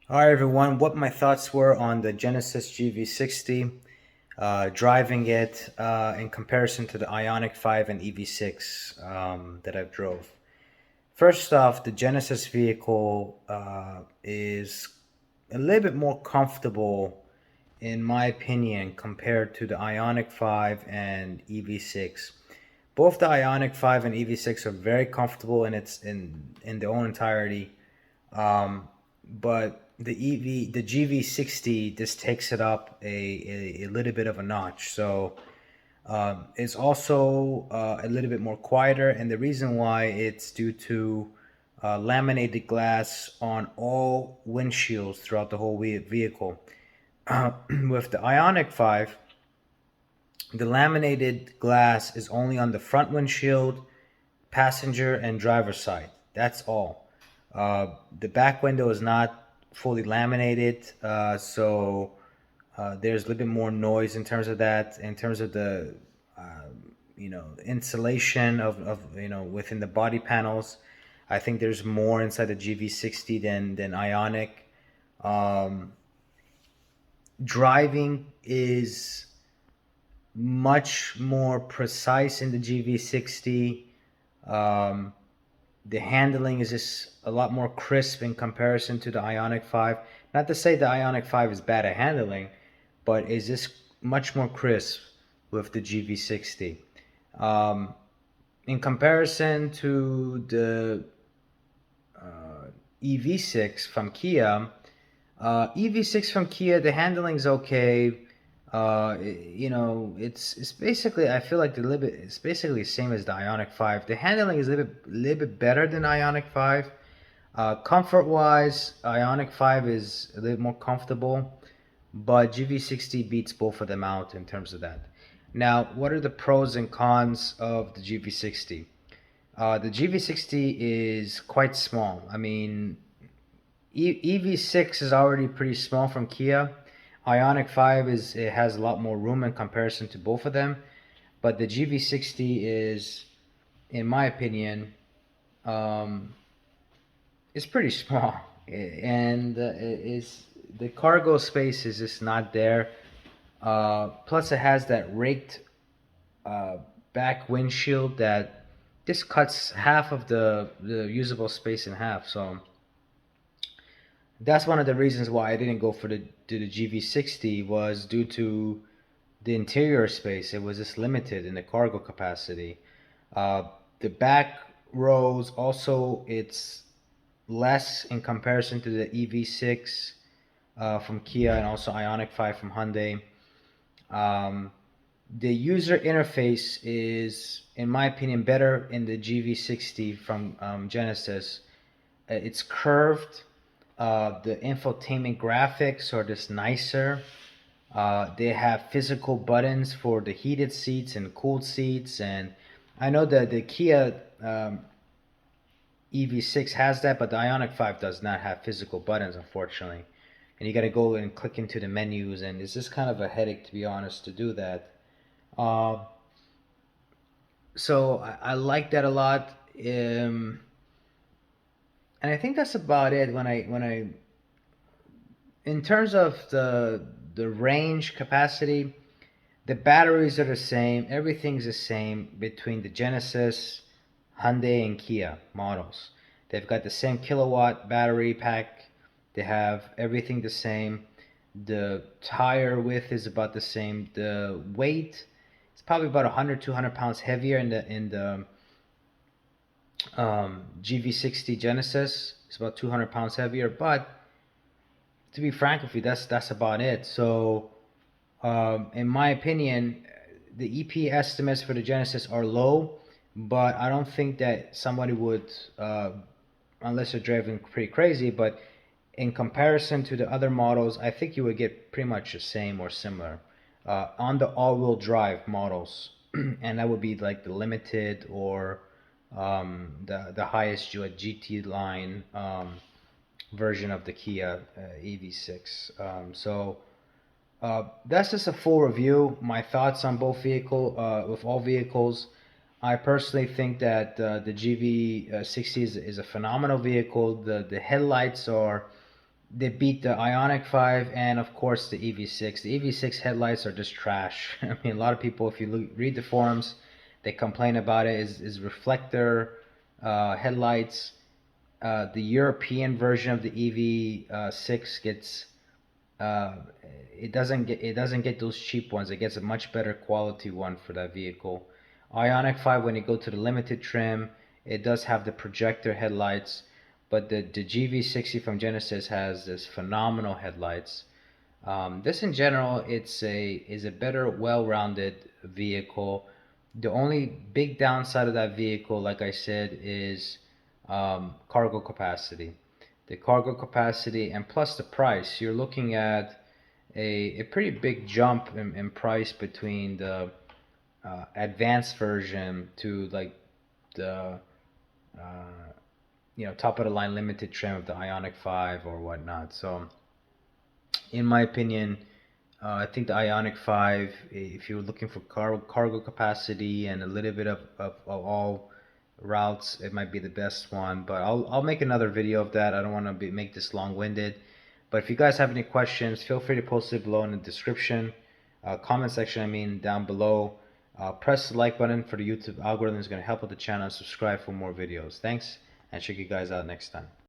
Hi everyone, what my thoughts were on the Genesis GV60, driving it in comparison to the Ioniq 5 and EV6 that I've drove. First off, the Genesis vehicle is a little bit more comfortable, in my opinion, compared to the Ioniq 5 and EV6. Both the Ioniq 5 and EV6 are very comfortable in their own entirety. But the GV60 just takes it up a little bit of a notch. So it's also a little bit more quieter, and the reason why it's due to laminated glass on all windshields throughout the whole vehicle. With the Ioniq 5, the laminated glass is only on the front windshield, passenger, and driver side. That's all. The back window is not fully laminated, so there's a little bit more noise in terms of that. In terms of the insulation of within the body panels, I think there's more inside the GV60 than Ionic. Um, Driving is much more precise in the GV60. Um, the handling is just a lot more crisp in comparison to the Ioniq 5. Not to say the Ioniq 5 is bad at handling, but is just much more crisp with the GV60. Um, in comparison to the EV6 from Kia, EV6 from Kia, the handling's okay. It's basically, I feel like it's basically the same as the Ioniq 5. The handling is a little bit better than Ioniq 5. Comfort wise, Ioniq 5 is a little more comfortable, but GV60 beats both of them out in terms of that. Now, what are the pros and cons of the GV60? The GV60 is quite small. I mean, EV6 is already pretty small from Kia. Ioniq 5 it has a lot more room in comparison to both of them, but the GV60 is, in my opinion, um, is pretty small, and is the cargo space is just not there. Plus, it has that raked uh, back windshield that just cuts half of the usable space in half. So that's one of the reasons why I didn't go for the GV60 was due to the interior space. It was just limited in the cargo capacity. Uh, the back rows also it's less in comparison to the EV6 from Kia and also Ioniq 5 from Hyundai. Um, the user interface is, in my opinion, better in the GV60 from Genesis. It's curved. The infotainment graphics are just nicer. They have physical buttons for the heated seats and cooled seats, and I know that the Kia EV6 has that, but the Ioniq 5 does not have physical buttons, unfortunately. And you got to go and click into the menus, and it's just kind of a headache, to be honest, to do that. Uh, so I like that a lot. And I think that's about it. In terms of the range capacity, the batteries are the same. Everything's the same between the Genesis, Hyundai, and Kia models. They've got the same kilowatt battery pack. They have everything the same. The tire width is about the same. The weight is probably about 100, 200 pounds heavier in the GV60 Genesis. It's about 200 pounds heavier, but to be frank with you, that's about it. So, in my opinion, the EP estimates for the Genesis are low, but I don't think that somebody would, unless they're driving pretty crazy. But in comparison to the other models, I think you would get pretty much the same or similar on the all-wheel drive models, and that would be like the limited or the highest GT line version of the Kia EV6. So that's just a full review. My thoughts on both with all vehicles. I personally think that the GV60 is a phenomenal vehicle. The headlights are they beat the Ioniq 5 and of course the EV6. The EV6 headlights are just trash. I mean, a lot of people, if you read the forums, they complain about it. Is reflector headlights. The European version of the EV6 gets uh, it doesn't get those cheap ones. It gets a much better quality one for that vehicle. Ioniq 5, when you go to the limited trim, it does have the projector headlights, but the GV60 from Genesis has this phenomenal headlights. This in general, is a better, well-rounded vehicle. The only big downside of that vehicle, like I said, is cargo capacity. The cargo capacity and plus the price. You're looking at a pretty big jump in price between the advanced version to like the uh, top of the line limited trim of the Ioniq 5 or whatnot. So in my opinion, I think the Ioniq 5, if you're looking for cargo capacity and a little bit of all routes, it might be the best one. But I'll make another video of that. I don't want to make this long-winded. But if you guys have any questions, feel free to post it below in the description, comment section, I mean, down below. Press the like button for the YouTube algorithm. It's going to help with the channel. Subscribe for more videos. Thanks, and check you guys out next time.